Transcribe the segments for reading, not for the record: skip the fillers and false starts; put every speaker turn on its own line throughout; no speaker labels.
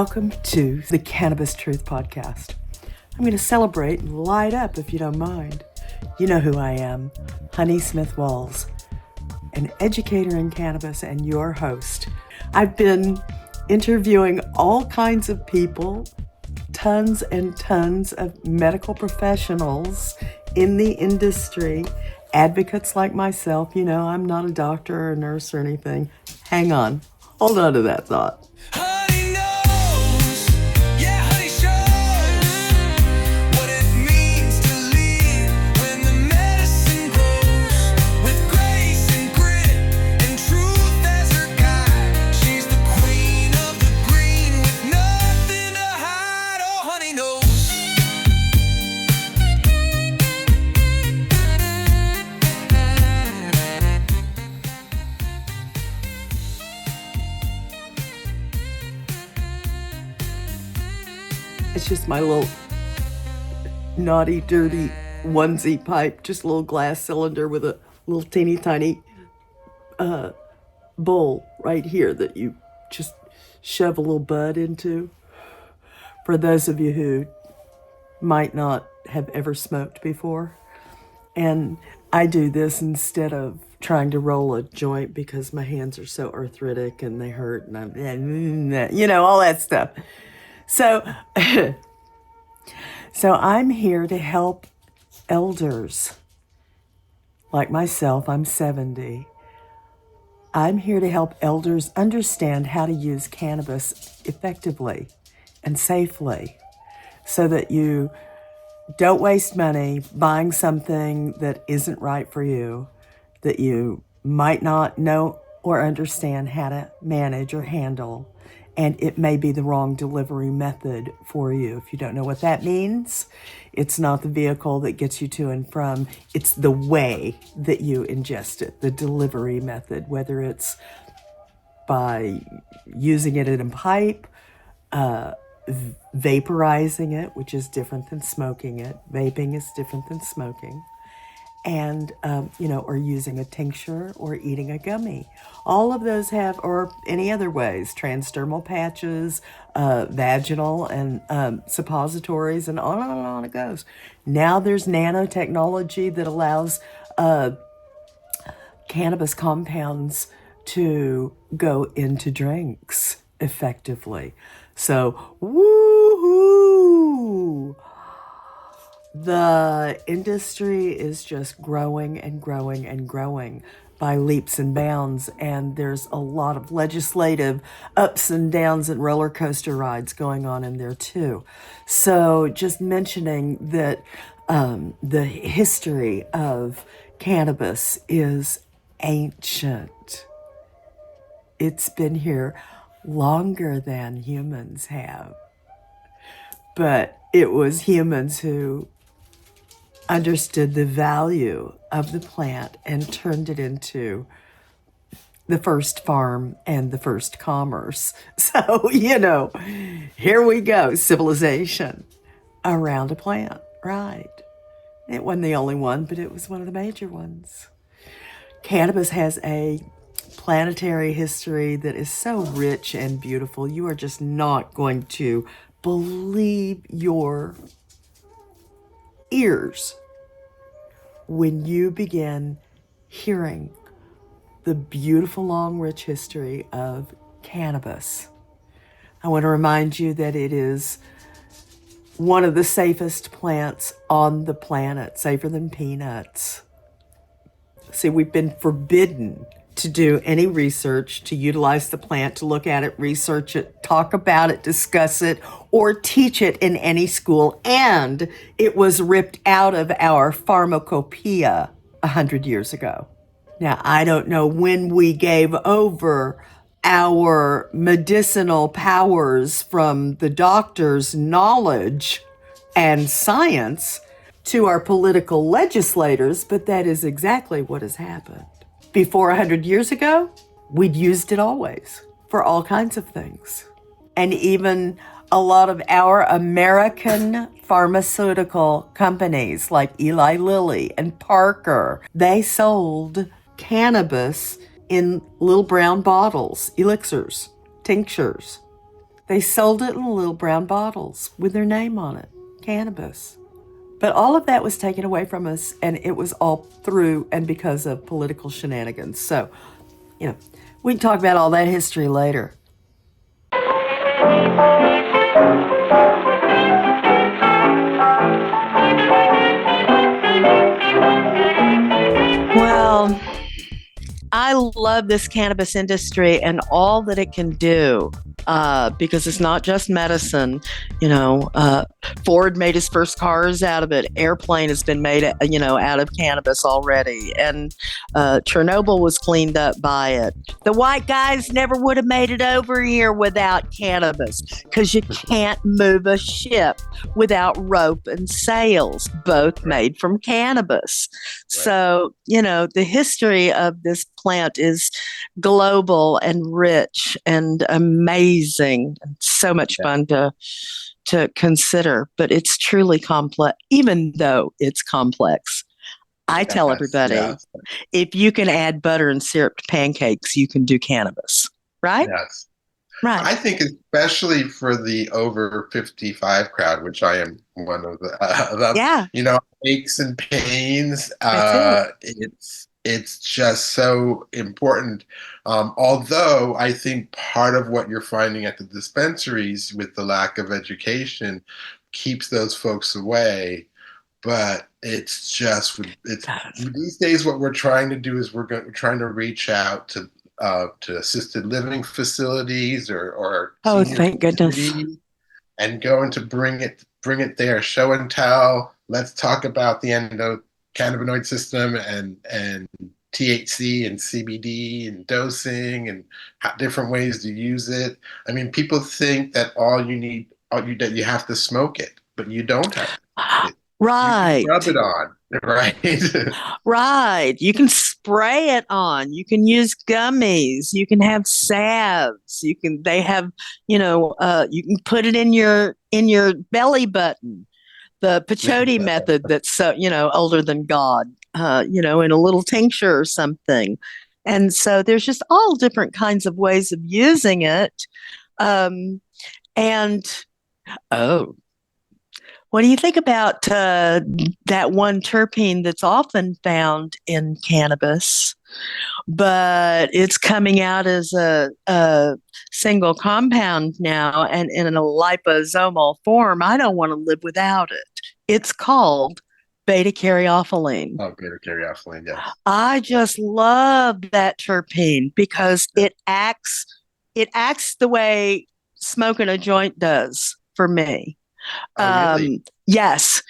Welcome to the Cannabis Truth Podcast. I'm going to celebrate and light up if you don't mind. You know who I am, Honey Smith Walls, an educator in cannabis and your host. I've been interviewing all kinds of people, tons and tons of medical professionals in the industry, advocates like myself. You know, I'm not a doctor or a nurse or anything. Hang on. Hold on to that thought.
Honey knows, yeah, honey shows what it means to lead when the medicine grows. With grace and grit and truth as her guide, she's the queen of the green with nothing to hide. Oh, honey knows.
It's just my little naughty, dirty onesie pipe, just a little glass cylinder with a little teeny tiny bowl right here that you just shove a little bud into. For those of you who might not have ever smoked before. And I do this instead of trying to roll a joint because my hands are so arthritic and they hurt and I'm, you know, all that stuff. So I'm here to help elders like myself. I'm 70. I'm here to help elders understand how to use cannabis effectively and safely so that you don't waste money buying something that isn't right for you, that you might not know or understand how to manage or handle. And it may be the wrong delivery method for you. If you don't know what that means, it's not the vehicle that gets you to and from. It's the way that you ingest it, the delivery method, whether it's by using it in a pipe, vaporizing it, which is different than smoking it. Vaping is different than smoking. And, or using a tincture or eating a gummy. All of those have, or any other ways, transdermal patches, vaginal and suppositories, and on it goes. Now there's nanotechnology that allows cannabis compounds to go into drinks effectively. So, woohoo! The industry is just growing and growing and growing by leaps and bounds, and there's a lot of legislative ups and downs and roller coaster rides going on in there too. So just mentioning that the history of cannabis is ancient. It's been here longer than humans have, but it was humans who understood the value of the plant and turned it into the first farm and the first commerce. So, here we go, civilization around a plant, right? It wasn't the only one, but it was one of the major ones. Cannabis has a planetary history that is so rich and beautiful. You are just not going to believe your ears when you begin hearing the beautiful, long, rich history of cannabis. I want to remind you that it is one of the safest plants on the planet, safer than peanuts. See, we've been forbidden to do any research, to utilize the plant, to look at it, research it, talk about it, discuss it, or teach it in any school. And it was ripped out of our pharmacopoeia 100 years ago. Now, I don't know when we gave over our medicinal powers from the doctor's knowledge and science to our political legislators, but that is exactly what has happened. Before 100 years ago, we'd used it always for all kinds of things. And even a lot of our American pharmaceutical companies like Eli Lilly and Parker, they sold cannabis in little brown bottles, elixirs, tinctures. They sold it in little brown bottles with their name on it, cannabis. But all of that was taken away from us, and it was all through and because of political shenanigans. So, we can talk about all that history later. Well, I love this cannabis industry and all that it can do, because it's not just medicine. Ford made his first cars out of it. Airplane has been made, out of cannabis already. And Chernobyl was cleaned up by it. The white guys never would have made it over here without cannabis, because you can't move a ship without rope and sails, both made from cannabis. Right. So, the history of this plant is global and rich and amazing, and so much fun to consider. But it's truly complex, even though it's complex. I tell everybody, if you can add butter and syrup to pancakes, you can do cannabis, right?
Yes.
Right.
I think especially for the over 55 crowd, which I am one of the, aches and pains. It's just so important. Although I think part of what you're finding at the dispensaries with the lack of education keeps those folks away. But it's just, these days what we're trying to do is we're trying to reach out to assisted living facilities or
thank goodness,
and going to bring it there, show and tell. Let's talk about the endocannabinoid system and THC and CBD and dosing and different ways to use it. I mean, people think that that you have to smoke it, but you don't have to.
Right.
You can rub it on, right?
Right. You can spray it on. You can use gummies. You can have salves. You can put it in your belly button. The peyote method that's so, older than God, in a little tincture or something. And so there's just all different kinds of ways of using it. What do you think about that one terpene that's often found in cannabis, but it's coming out as a single compound now and in a liposomal form? I don't want to live without it. It's called beta-caryophyllene.
Oh, beta-caryophyllene, yes.
I just love that terpene because it acts the way smoking a joint does for me.
Oh, really?
Yes,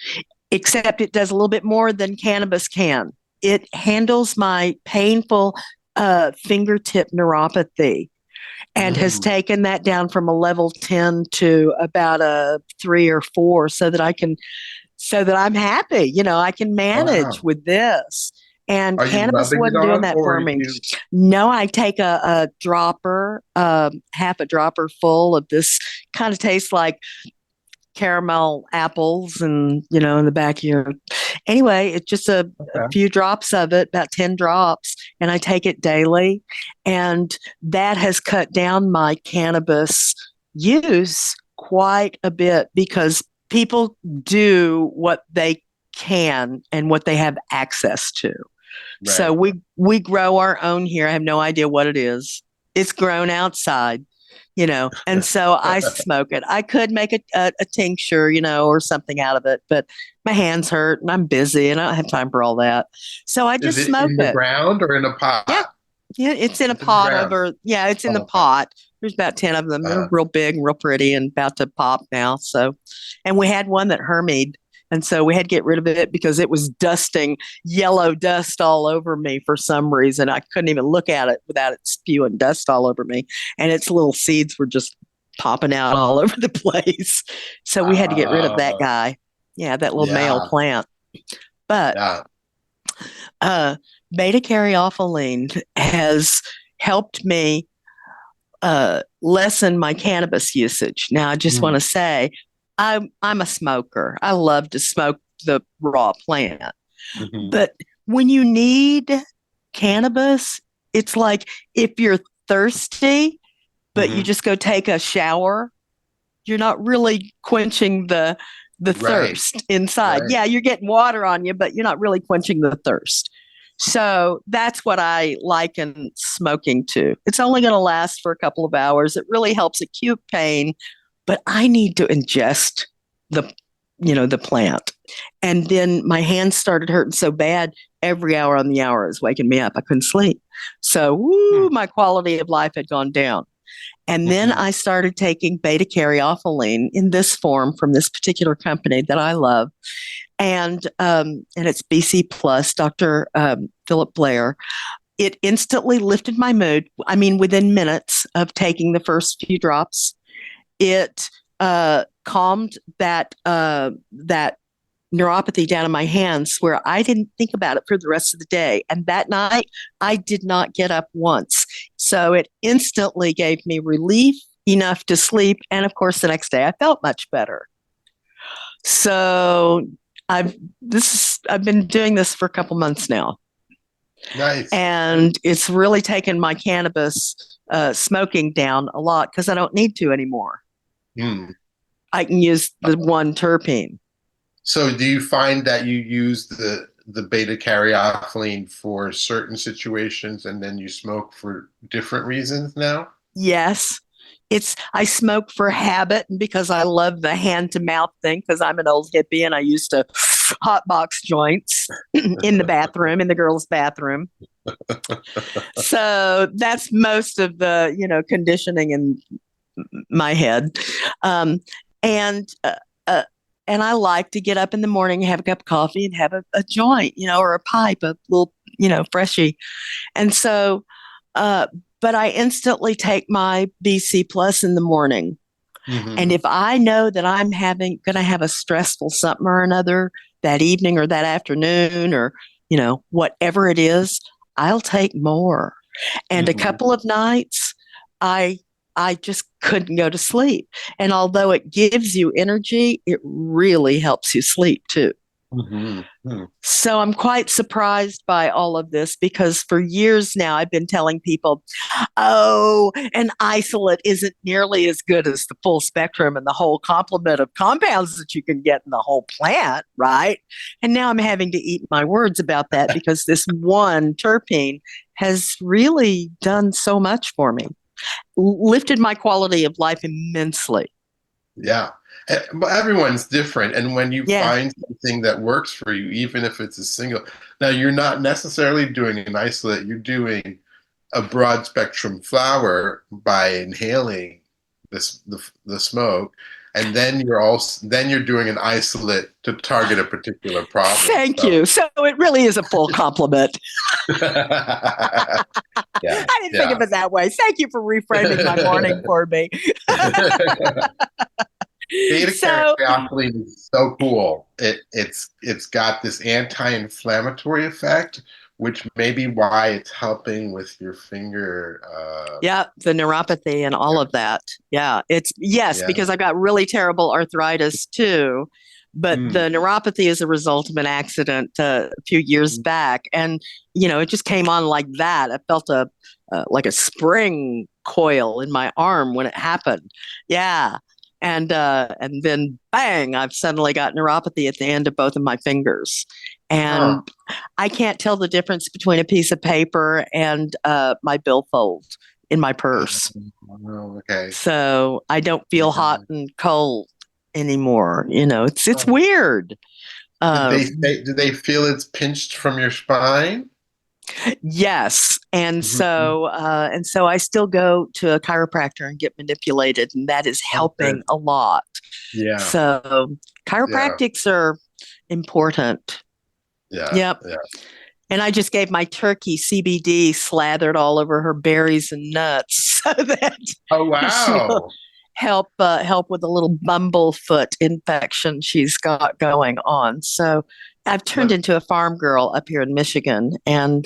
except it does a little bit more than cannabis can. It handles my painful fingertip neuropathy and has taken that down from a level 10 to about a 3 or 4 so that I'm happy. I can manage with this. And cannabis wasn't doing that for me. No, I take a dropper, half a dropper full of this, kind of tastes like caramel apples and in the back of your anyway, it's just a few drops of it, about 10 drops, and I take it daily, and that has cut down my cannabis use quite a bit because people do what they can and what they have access to. Right. So we grow our own here. I have no idea what it is. It's grown outside. And so I smoke it. I could make a tincture, or something out of it, but my hands hurt and I'm busy and I don't have time for all that. So I just smoke it.
In the ground or in a pot?
Yeah, it's in a pot over. Yeah, it's in the pot. There's about 10 of them. They're real big and real pretty and about to pop now. So, and we had one that hermied. And so we had to get rid of it because it was dusting yellow dust all over me for some reason. I couldn't even look at it without it spewing dust all over me. And its little seeds were just popping out all over the place. So we had to get rid of that guy. Yeah, that little male plant. But beta-caryophyllene has helped me lessen my cannabis usage. Now, I just want to say, I'm a smoker. I love to smoke the raw plant. But when you need cannabis, it's like if you're thirsty, but you just go take a shower you're not really quenching the
Right.
thirst inside.
Right.
Yeah, you're getting water on you, but you're not really quenching the thirst. So that's what I liken smoking to. It's only going to last for a couple of hours. It really helps acute pain, but I need to ingest the the plant. And then my hands started hurting so bad every hour on the hour is waking me up. I couldn't sleep. So my quality of life had gone down. And then
Mhm.
I started taking beta caryophyllene in this form from this particular company that I love. And it's BC Plus, Dr. Philip Blair. It instantly lifted my mood. I mean, within minutes of taking the first few drops, it calmed that neuropathy down in my hands where I didn't think about it for the rest of the day. And that night, I did not get up once. So it instantly gave me relief enough to sleep. And of course, the next day I felt much better. So I've been doing this for a couple months now,
Nice.
and it's really taken my cannabis smoking down a lot because I don't need to anymore.
Mm.
I can use the one terpene.
So do you find that you use the beta caryophyllene for certain situations and then you smoke for different reasons now?
Yes. I smoke for habit and because I love the hand to mouth thing because I'm an old hippie and I used to hot box joints in the bathroom, in the girls' bathroom. So that's most of the, conditioning in my head. Um, and, uh, uh, and I like to get up in the morning, have a cup of coffee and have a joint, or a pipe, a little, freshie. And so, uh, but I instantly take my BC Plus in the morning. And
Hmm.
if I know that I'm going to have a stressful something or another that evening or that afternoon or, whatever it is, I'll take more. And a
Hmm.
couple of nights, I I just couldn't go to sleep. And although it gives you energy, it really helps you sleep too.
Hmm. Hmm.
So I'm quite surprised by all of this because for years now I've been telling people, oh, an isolate isn't nearly as good as the full spectrum and the whole complement of compounds that you can get in the whole plant, right? And now I'm having to eat my words about that because this one terpene has really done so much for me, lifted my quality of life immensely.
Yeah. But everyone's different. And when you
Yeah.
find something that works for you, even if it's a single, now you're not necessarily doing an isolate, you're doing a broad spectrum flower by inhaling the smoke. And then you're doing an isolate to target a particular problem.
Thank
So
you. So it really is a full complement.
yeah,
I didn't think
yeah.
of it that way. Thank you for reframing my morning for me.
Beta
So,
caryophyllene is so cool. It's got this anti-inflammatory effect, which may be why it's helping with your finger.
yeah, the neuropathy and all
Yeah,
of that. Yeah, yes,
yeah.
because I got really terrible arthritis too. But
Mm,
the neuropathy is a result of an accident a few years back, and it just came on like that. I felt a like a spring coil in my arm when it happened. Yeah, and then bang, I've suddenly got neuropathy at the end of both of my fingers,
huh.
and I can't tell the difference between a piece of paper and my billfold in my purse.
Oh, okay.
So I don't feel hot
Yeah.
and cold anymore. It's
Huh.
weird. Um,
Did they feel it's pinched from your spine?
yes,
Mhm.
and so I still go to a chiropractor and get manipulated, and that is
Oh,
helping
good.
a lot.
Yeah,
So
yeah,
chiropractics are important.
yeah,
Yep.
yeah.
And I just gave my turkey CBD slathered all over her berries and nuts so that
Oh,
she'll
wow.
help with a little bumblefoot infection she's got going on. So I've turned
What?
into a farm girl up here in Michigan, and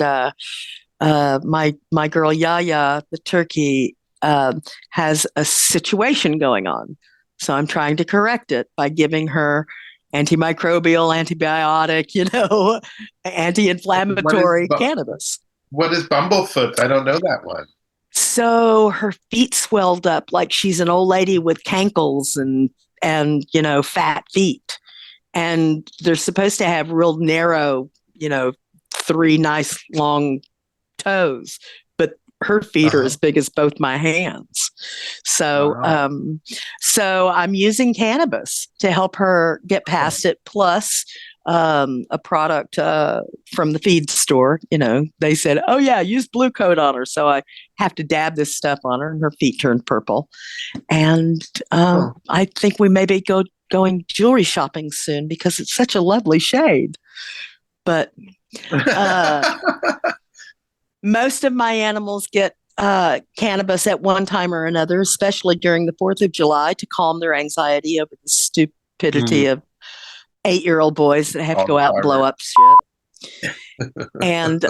my girl Yaya, the turkey, has a situation going on. So I'm trying to correct it by giving her antimicrobial, antibiotic,
What is
anti-inflammatory cannabis.
what is Bumblefoot? I don't know that one.
So her feet swelled up like she's an old lady with cankles and fat feet. And they're supposed to have real narrow, three nice long toes, but her feet are
Uh-huh.
as big as both my hands. So,
Wow.
so I'm using cannabis to help her get
Oh,
past it. Plus, a product from the feed store. They said, "Oh yeah, use blue coat on her." So I have to dab this stuff on her, and her feet turned purple. And
oh.
I think we may be going jewelry shopping soon because it's such a lovely shade. But uh, most of my animals get cannabis at one time or another, especially during the 4th of July to calm their anxiety over the stupidity
Mm,
of 8-year-old boys that have to
all
go
the
out and blow
fireworks.
up shit. And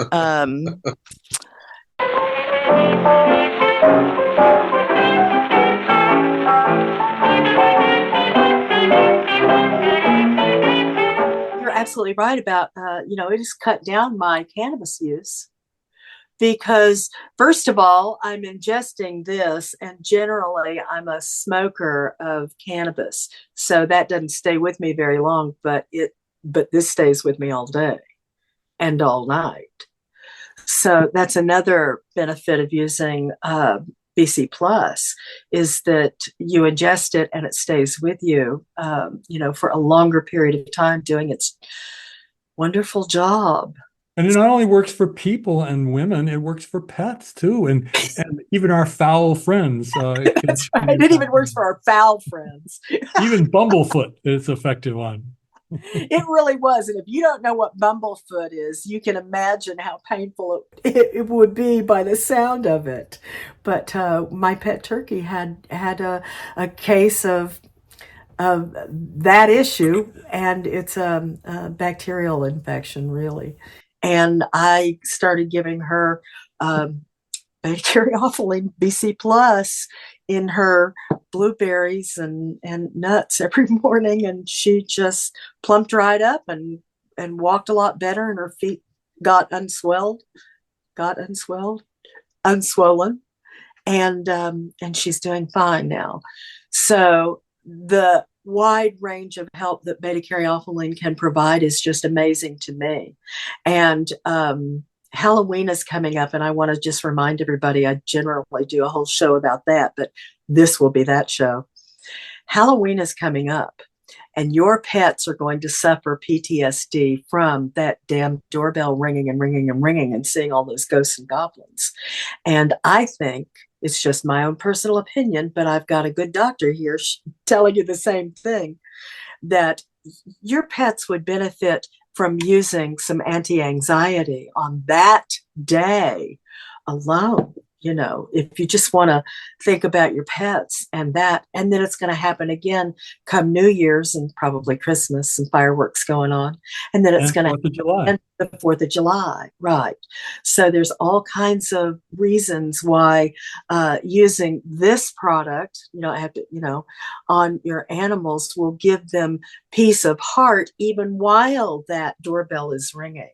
you're absolutely right about, it has cut down my cannabis use because first of all, I'm ingesting this, and generally I'm a smoker of cannabis, so that doesn't stay with me very long, but this stays with me all day and all night. So that's another benefit of using BC Plus is that you ingest it and it stays with you, for a longer period of time, doing its wonderful job.
And it not only works for people and women, it works for pets too, and even our foul friends
That's
can
right.
use
It
that.
even works for our foul friends.
Even Bumblefoot it's effective on.
It really was. And if you don't know what bumblefoot is, you can imagine how painful it would be by the sound of it. But my pet turkey had a case of that issue, and it's a bacterial infection, really. And I started giving her um, bacteriophylline BC Plus in her blueberries and nuts every morning, and she just plumped right up and walked a lot better, and her feet got unswelled, got unswelled, unswollen, and she's doing fine now. So the wide range of help that beta caryophyllene can provide is just amazing to me. And Halloween is coming up, and I want to just remind everybody I generally do a whole show about that, but this will be that show. Halloween is coming up, and your pets are going to suffer PTSD from that damn doorbell ringing and ringing and ringing and seeing all those ghosts and goblins. And I think it's just my own personal opinion, but I've got a good doctor here telling you the same thing, that your pets would benefit from using some anti anxiety on that day alone. If you just want to think about your pets and then it's going to happen again come New Year's and probably Christmas and fireworks going on. And then it's
And
going to
4th of July.
happen the 4th of July. Right. So there's all kinds of reasons why using this product, I have to, on your animals will give them peace of heart even while that doorbell is ringing.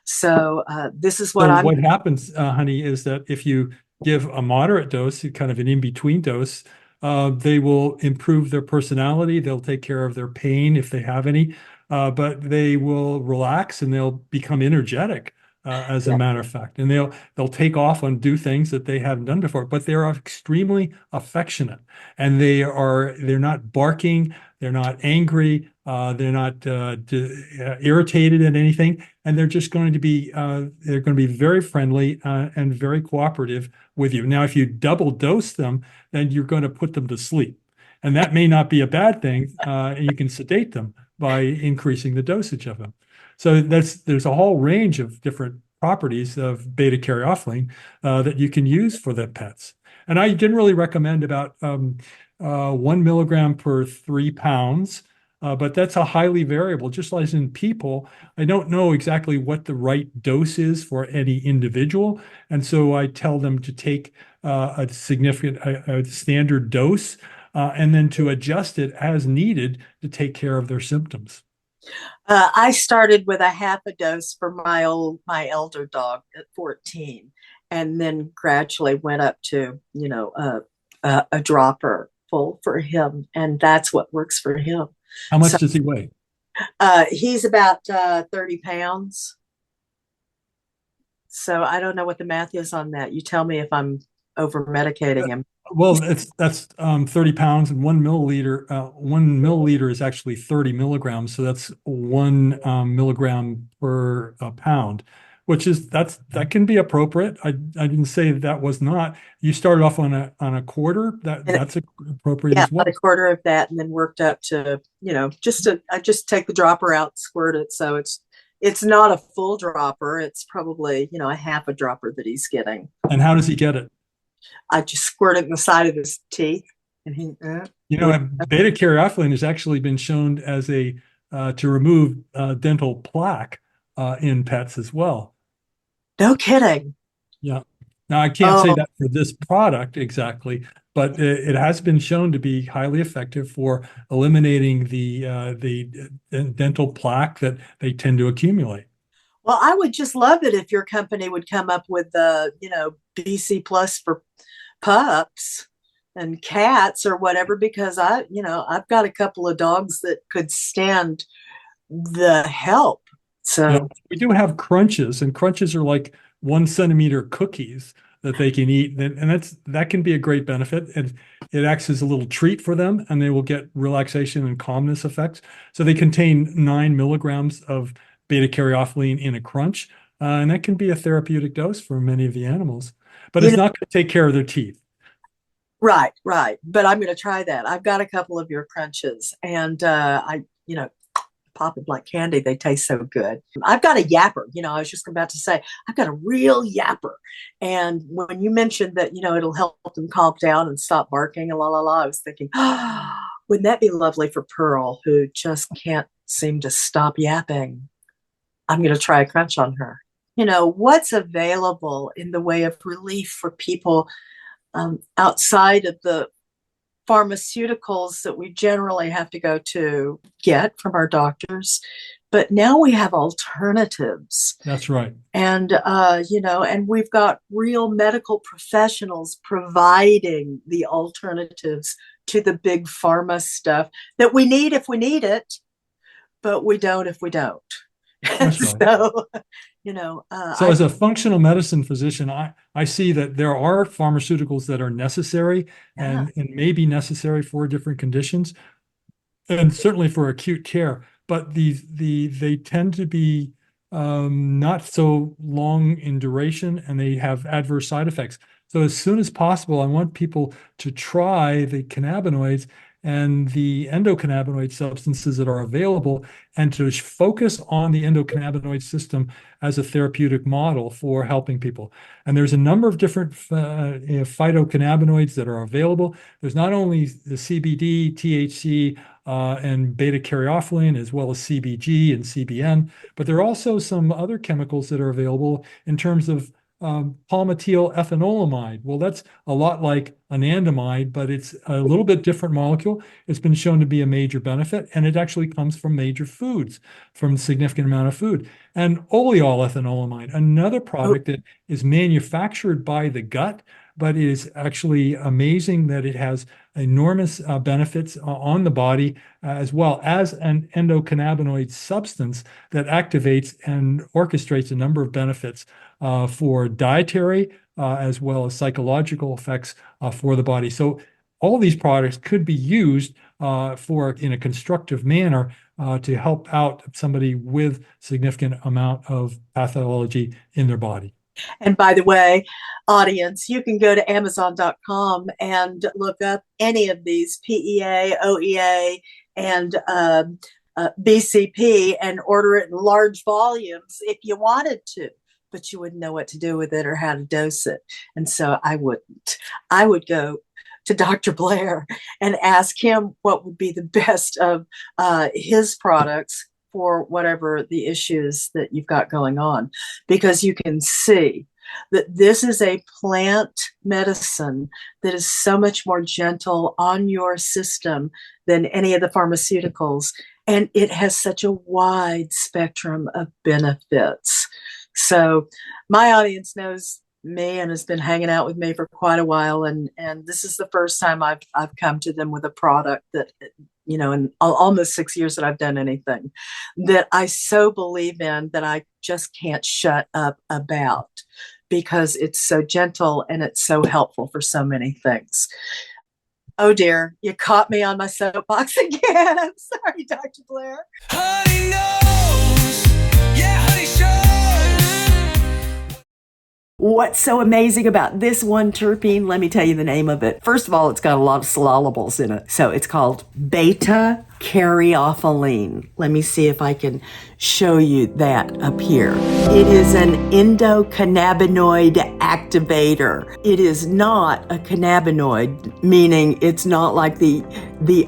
So this is what
So
I'm.
what happens, honey, is that if you give a moderate dose, kind of an in-between dose, they will improve their personality. They'll take care of their pain if they have any, but they will relax and they'll become energetic, as a
Yeah.
matter of fact. And they'll take off and do things that they haven't done before. But they're extremely affectionate, and they're not barking, they're not angry, they're not irritated at anything, and they're going to be very friendly and very cooperative with you. Now, if you double dose them, then you're going to put them to sleep, and that may not be a bad thing. And you can sedate them by increasing the dosage of them. So there's a whole range of different properties of beta caryophyllene that you can use for the pets. And I generally recommend about 1 milligram per 3 pounds. But that's a highly variable, just as in people. I don't know exactly what the right dose is for any individual. And so I tell them to take a standard dose, and then to adjust it as needed to take care of their symptoms.
I started with a half a dose for my elder dog at 14, and then gradually went up to, a dropper full for him. And that's what works for him.
How
So
much does he weigh?
he's about 30 pounds. So I don't know what the math is on that. You tell me if I'm over medicating him.
Well, that's 30 pounds, and 1 milliliter is actually 30 milligrams. So that's 1 milligram per pound, which is that can be appropriate. I didn't say that was not. You started off on a quarter.
And
That's appropriate
yeah,
as well.
about a quarter of that, and then worked up to, I just take the dropper out, squirt it. So it's not a full dropper. It's probably, a half a dropper that he's getting.
And how does he get it?
I just squirt it in the side of his teeth, and he.
Beta caryophyllene has actually been shown as a to remove dental plaque in pets as well.
No kidding.
Yeah. Now I can't say
Oh,
that for this product exactly, but it has been shown to be highly effective for eliminating the dental plaque that they tend to accumulate.
well, I would just love it if your company would come up with the, BC plus for pups and cats or whatever, because I've got a couple of dogs that could stand the help.
Yeah,
So
we do have crunches, and crunches are like 1 centimeter cookies that they can eat, and that can be a great benefit. And it acts as a little treat for them, and they will get relaxation and calmness effects. So they contain 9 milligrams of beta caryophyllene in a crunch, and that can be a therapeutic dose for many of the animals. But
you
it's
know,
not going to take care of their teeth.
right, right. But I'm going to try that. I've got a couple of your crunches, and pop them like candy. They taste so good. I've got a yapper. I was just about to say, I've got a real yapper. And when you mentioned that, it'll help them calm down and stop barking and la la la, I was thinking, oh, wouldn't that be lovely for Pearl, who just can't seem to stop yapping? I'm going to try a crunch on her. What's available in the way of relief for people outside of the pharmaceuticals that we generally have to go to get from our doctors, but now we have alternatives.
That's right.
And and we've got real medical professionals providing the alternatives to the big pharma stuff that we need if we need it, but we don't if we don't.
That's right.
So
So as a functional medicine physician, I see that there are pharmaceuticals that are necessary
yeah.
and may be necessary for different conditions, and certainly for acute care. But they tend to be not so long in duration, and they have adverse side effects. So as soon as possible, I want people to try the cannabinoids and the endocannabinoid substances that are available, and to focus on the endocannabinoid system as a therapeutic model for helping people. And there's a number of different phytocannabinoids that are available. There's not only the CBD, THC, and beta caryophyllene, as well as CBG and CBN, but there are also some other chemicals that are available in terms of palmitoyl ethanolamide. Well, that's a lot like anandamide, but it's a little bit different molecule. It's been shown to be a major benefit, and it actually comes from major foods, from a significant amount of food. And oleol ethanolamide, another product that is manufactured by the gut, but is actually amazing that it has enormous benefits on the body, as well as an endocannabinoid substance that activates and orchestrates a number of benefits for dietary as well as psychological effects for the body. So all these products could be used in a constructive manner to help out somebody with significant amount of pathology in their body.
And by the way, audience, you can go to Amazon.com and look up any of these PEA, OEA, and BCP and order it in large volumes if you wanted to, but you wouldn't know what to do with it or how to dose it. And so I wouldn't. I would go to Dr. Blair and ask him what would be the best of his products for whatever the issues that you've got going on, because you can see that this is a plant medicine that is so much more gentle on your system than any of the pharmaceuticals, and it has such a wide spectrum of benefits. So my audience knows me and has been hanging out with me for quite a while, and this is the first time I've come to them with a product that, in almost 6 years that I've done anything, that I so believe in that I just can't shut up about, because it's so gentle and it's so helpful for so many things. Oh dear, you caught me on my soapbox again. I'm sorry, Dr. Blair.
Honey knows, yeah, honey shows.
What's so amazing about this one terpene? Let me tell you the name of it. First of all, it's got a lot of solubles in it. So it's called beta caryophyllene. Let me see if I can show you that up here. It is an endocannabinoid activator. It is not a cannabinoid, meaning it's not like the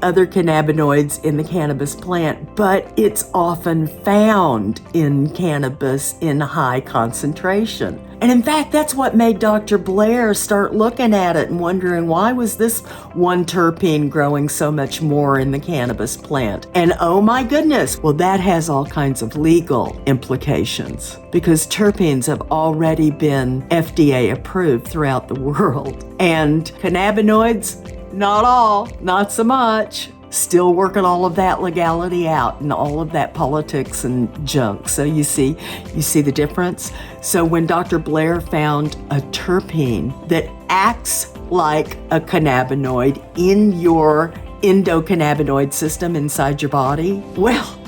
other cannabinoids in the cannabis plant, but it's often found in cannabis in high concentration. And in fact, that's what made Dr. Blair start looking at it and wondering, why was this one terpene growing so much more in the cannabis plant? And oh my goodness, well, that has all kinds of legal implications, because terpenes have already been FDA approved throughout the world. And cannabinoids, not all, not so much. Still working all of that legality out and all of that politics and junk. So you see the difference. So when Dr. Blair found a terpene that acts like a cannabinoid in your endocannabinoid system inside your body, well,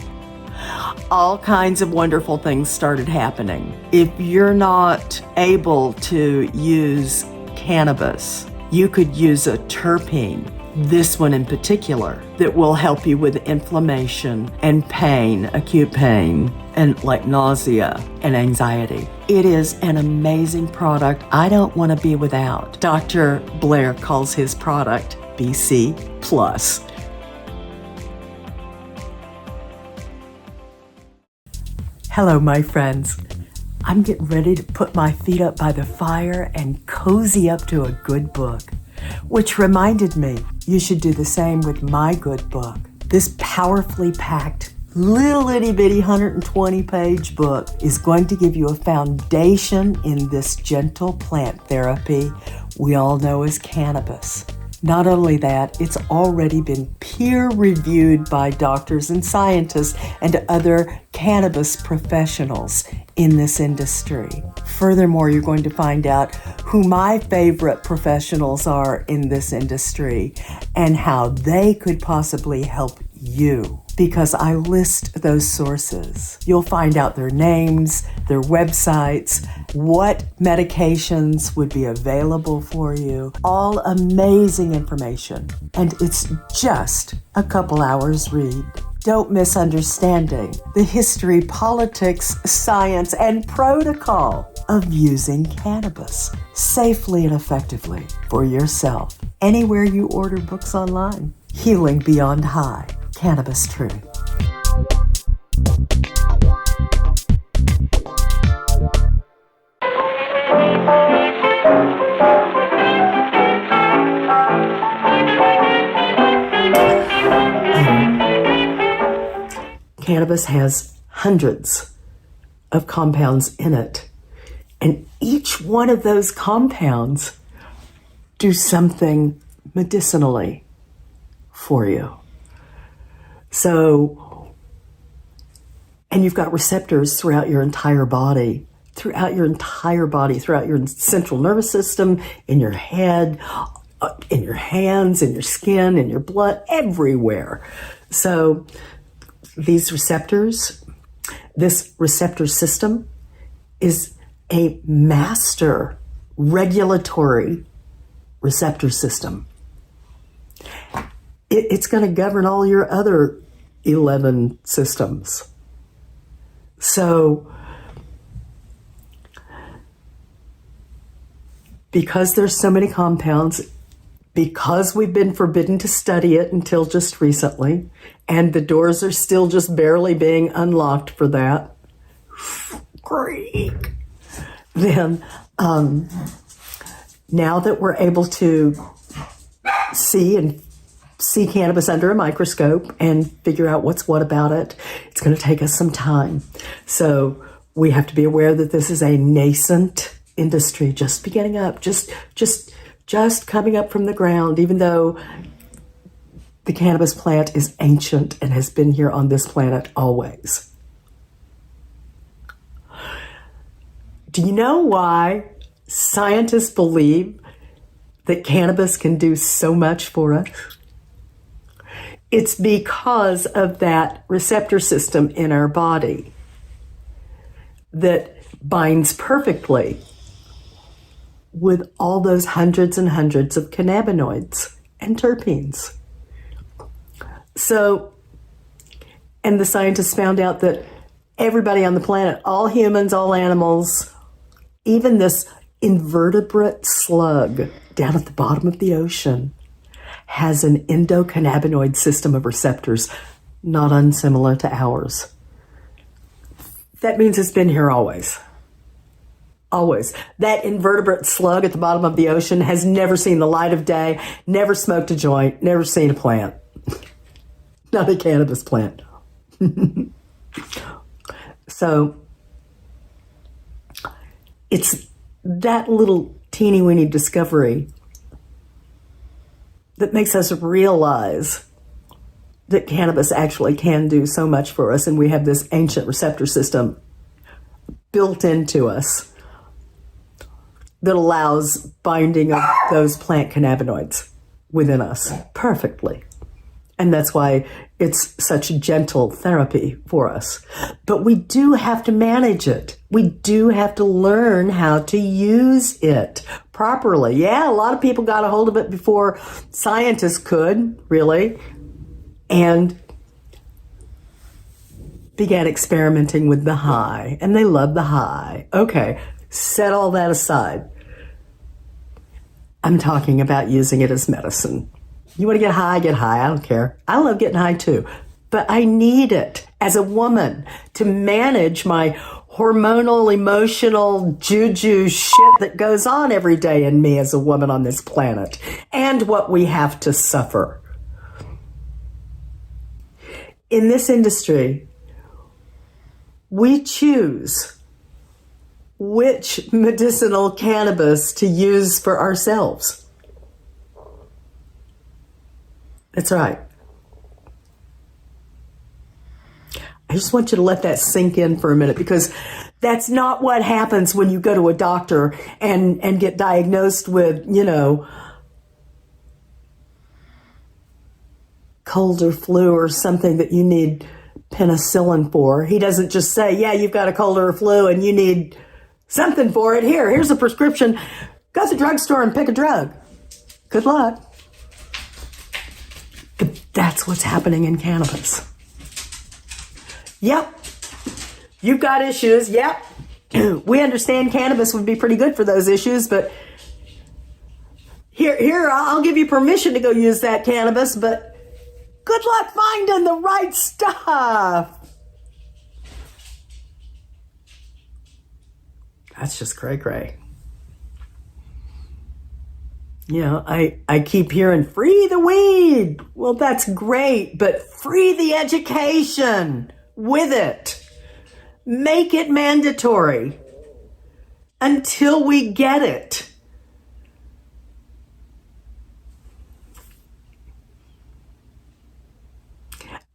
all kinds of wonderful things started happening. If you're not able to use cannabis, you could use a terpene, this one in particular, that will help you with inflammation and pain, acute pain, and like nausea and anxiety. It is an amazing product I don't want to be without. Dr. Blair calls his product BC Plus. Hello, my friends. I'm getting ready to put my feet up by the fire and cozy up to a good book. Which reminded me, you should do the same with my good book. This powerfully packed, little itty bitty 120-page book is going to give you a foundation in this gentle plant therapy we all know as cannabis. Not only that, it's already been peer-reviewed by doctors and scientists and other cannabis professionals in this industry. Furthermore, you're going to find out who my favorite professionals are in this industry and how they could possibly help you, because I list those sources. You'll find out their names, their websites, what medications would be available for you, all amazing information. And it's just a couple hours read. Don't miss understanding the history, politics, science, and protocol of using cannabis safely and effectively for yourself. Anywhere you order books online. Healing Beyond High. Cannabis Truth. Cannabis has hundreds of compounds in it, and each one of those compounds do something medicinally for you. So, and you've got receptors throughout your entire body, throughout your central nervous system, in your head, in your hands, in your skin, in your blood, everywhere. So these receptors, this receptor system is a master regulatory receptor system. It's going to govern all your other 11 systems. So, because there's so many compounds, because we've been forbidden to study it until just recently, and the doors are still just barely being unlocked for that, creak, then now that we're able to see cannabis under a microscope and figure out what's what about it, it's going to take us some time. So we have to be aware that this is a nascent industry just beginning up, just coming up from the ground, even though the cannabis plant is ancient and has been here on this planet always. Do you know why scientists believe that cannabis can do so much for us? It's because of that receptor system in our body that binds perfectly with all those hundreds and hundreds of cannabinoids and terpenes. So, and the scientists found out that everybody on the planet, all humans, all animals, even this invertebrate slug down at the bottom of the ocean, has an endocannabinoid system of receptors not unsimilar to ours. That means it's been here always. Always. That invertebrate slug at the bottom of the ocean has never seen the light of day, never smoked a joint, never seen a plant. Not a cannabis plant. So, it's that little teeny weeny discovery that makes us realize that cannabis actually can do so much for us, and we have this ancient receptor system built into us that allows binding of those plant cannabinoids within us perfectly. And that's why it's such gentle therapy for us. But we do have to manage it. We do have to learn how to use it properly. Yeah, a lot of people got a hold of it before scientists could, really, and began experimenting with the high. And they love the high. Okay, set all that aside. I'm talking about using it as medicine. You want to get high, get high. I don't care. I love getting high too. But I need it as a woman to manage my hormonal, emotional, juju shit that goes on every day in me as a woman on this planet, and what we have to suffer. In this industry, we choose which medicinal cannabis to use for ourselves. That's right. I just want you to let that sink in for a minute, because that's not what happens when you go to a doctor and get diagnosed with, cold or flu or something that you need penicillin for. He doesn't just say, yeah, you've got a cold or a flu and you need something for it. Here's a prescription. Go to the drugstore and pick a drug. Good luck. But that's what's happening in cannabis. Yep. You've got issues. Yep. We understand cannabis would be pretty good for those issues, but here, I'll give you permission to go use that cannabis, but good luck finding the right stuff. That's just cray-cray. I keep hearing, free the weed. Well, that's great, but free the education with it. Make it mandatory until we get it.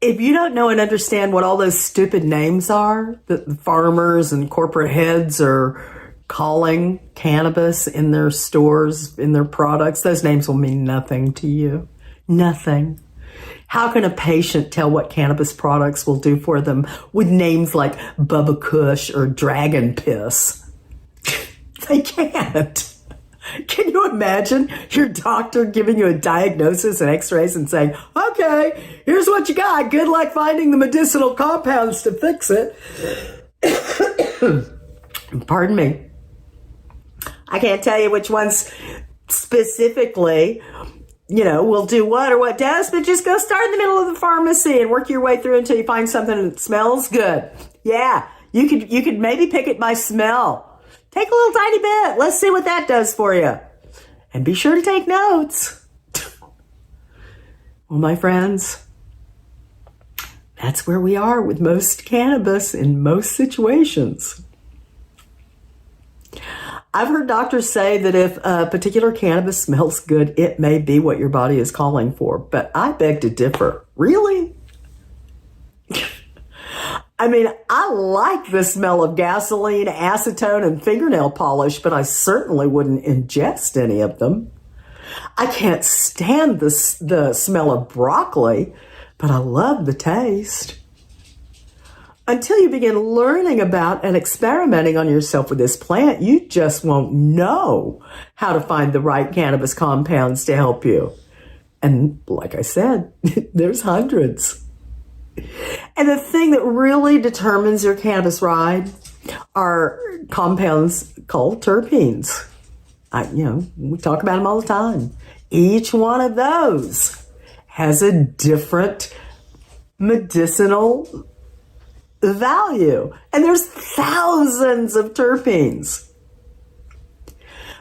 If you don't know and understand what all those stupid names are that the farmers and corporate heads are calling cannabis in their stores, in their products, those names will mean nothing to you. Nothing. How can a patient tell what cannabis products will do for them with names like Bubba Kush or Dragon Piss? They can't. Can you imagine your doctor giving you a diagnosis and x-rays and saying, okay, here's what you got. Good luck finding the medicinal compounds to fix it. Pardon me. I can't tell you which ones specifically, will do what or what does, but just go start in the middle of the pharmacy and work your way through until you find something that smells good. Yeah, you could maybe pick it by smell. Take a little tiny bit. Let's see what that does for you. And be sure to take notes. Well, my friends, that's where we are with most cannabis in most situations. I've heard doctors say that if a particular cannabis smells good, it may be what your body is calling for, but I beg to differ. Really? I mean, I like the smell of gasoline, acetone, and fingernail polish, but I certainly wouldn't ingest any of them. I can't stand the smell of broccoli, but I love the taste. Until you begin learning about and experimenting on yourself with this plant, you just won't know how to find the right cannabis compounds to help you. And like I said, there's hundreds. And the thing that really determines your cannabis ride are compounds called terpenes. We talk about them all the time. Each one of those has a different medicinal value. And there's thousands of terpenes.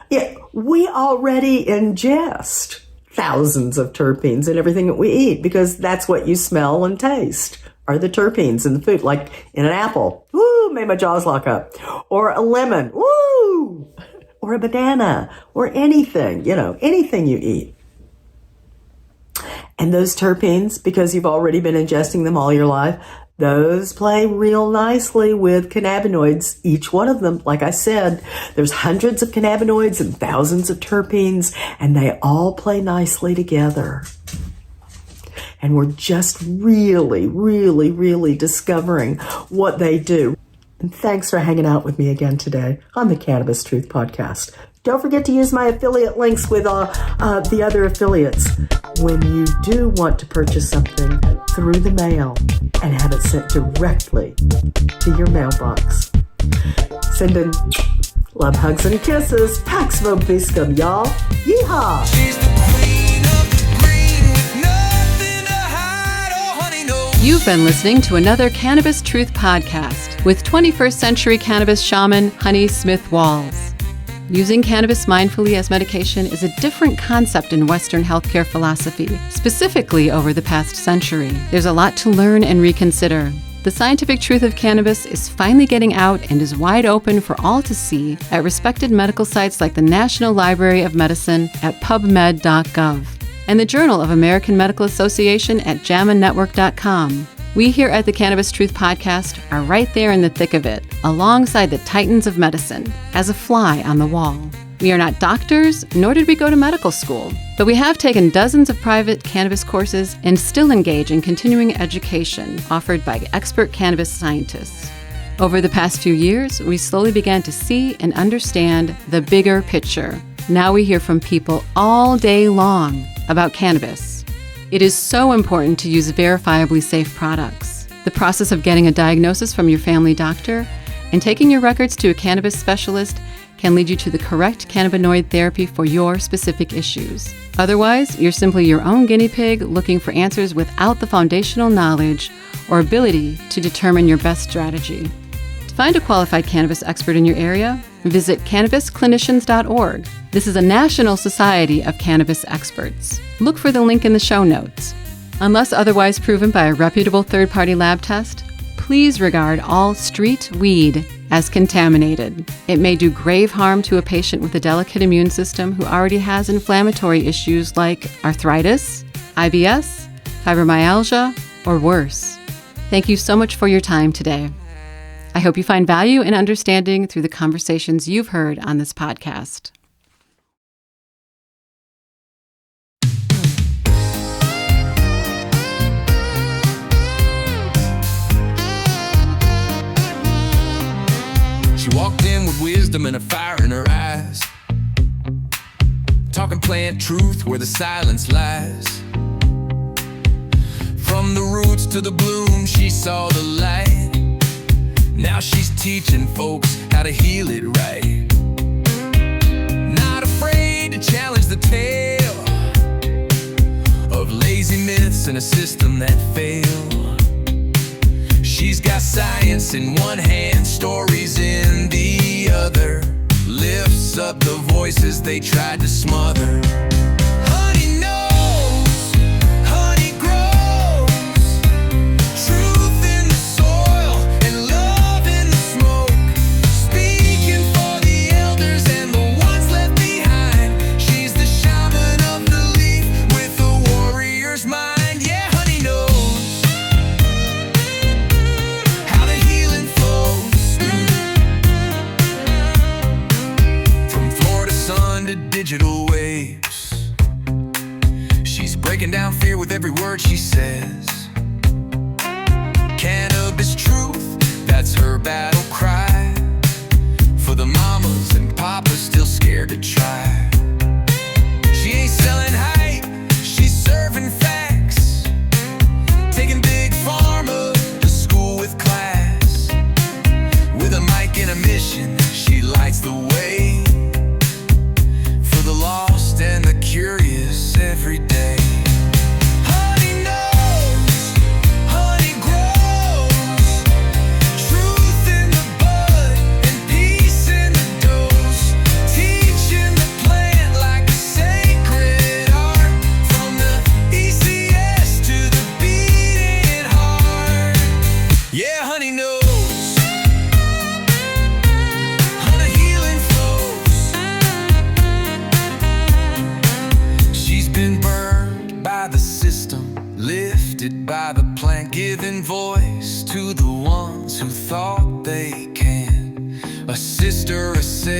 Yeah, we already ingest thousands of terpenes in everything that we eat because that's what you smell and taste are the terpenes in the food, like in an apple. Woo, made my jaws lock up. Or a lemon. Woo! Or a banana. Or anything, anything you eat. And those terpenes, because you've already been ingesting them all your life, those play real nicely with cannabinoids. Each one of them, like I said, there's hundreds of cannabinoids and thousands of terpenes, and they all play nicely together. And we're just really, really, really discovering what they do. And thanks for hanging out with me again today on the Cannabis Truth Podcast. Don't forget to use my affiliate links with the other affiliates when you do want to purchase something through the mail and have it sent directly to your mailbox. Sending love, hugs, and kisses. Pax Vobiscum, y'all. Yeehaw!
She's the queen of the green with nothing to hide. Oh, honey, no.
You've been listening to another Cannabis Truth Podcast with 21st century cannabis shaman Honey Smith Walls. Using cannabis mindfully as medication is a different concept in Western healthcare philosophy, specifically over the past century. There's a lot to learn and reconsider. The scientific truth of cannabis is finally getting out and is wide open for all to see at respected medical sites like the National Library of Medicine at pubmed.gov and the Journal of American Medical Association at JAMAnetwork.com. We here at the Cannabis Truth Podcast are right there in the thick of it, alongside the titans of medicine, as a fly on the wall. We are not doctors, nor did we go to medical school, but we have taken dozens of private cannabis courses and still engage in continuing education offered by expert cannabis scientists. Over the past few years, we slowly began to see and understand the bigger picture. Now we hear from people all day long about cannabis. It is so important to use verifiably safe products. The process of getting a diagnosis from your family doctor and taking your records to a cannabis specialist can lead you to the correct cannabinoid therapy for your specific issues. Otherwise, you're simply your own guinea pig looking for answers without the foundational knowledge or ability to determine your best strategy. To find a qualified cannabis expert in your area, visit cannabisclinicians.org. This is a national society of cannabis experts. Look for the link in the show notes. Unless otherwise proven by a reputable third-party lab test, please regard all street weed as contaminated. It may do grave harm to a patient with a delicate immune system who already has inflammatory issues like arthritis, IBS, fibromyalgia, or worse. Thank you so much for your time today. I hope you find value and understanding through the conversations you've heard on this podcast.
She walked in with wisdom and a fire in her eyes, talking plant truth where the silence lies. From the roots to the bloom, she saw the light. Now she's teaching folks how to heal it right. Not afraid to challenge the tale of lazy myths in a system that failed. She's got science in one hand, stories in the other. Lifts up the voices they tried to smother. Honey knows, honey grows. Truth in the soil and love in the smoke. Speaking for the elders and the digital waves. She's breaking down fear with every word she says. Cannabis truth, that's her battle cry. For the mamas and papas still scared to try. She ain't selling hype, she's serving facts. Taking big pharma to school with class. With a mic and a mission, she lights the way for the lost and the curious every day. Honey knows, honey grows, truth in the bud and peace in the dose. Teaching the plant like a sacred art, from the ECS to the beating heart. Yeah, honey knows. Honey healing flows. She's been burned by the system, lifted by the plant, giving voice to the ones who thought they can. A sister, a savior,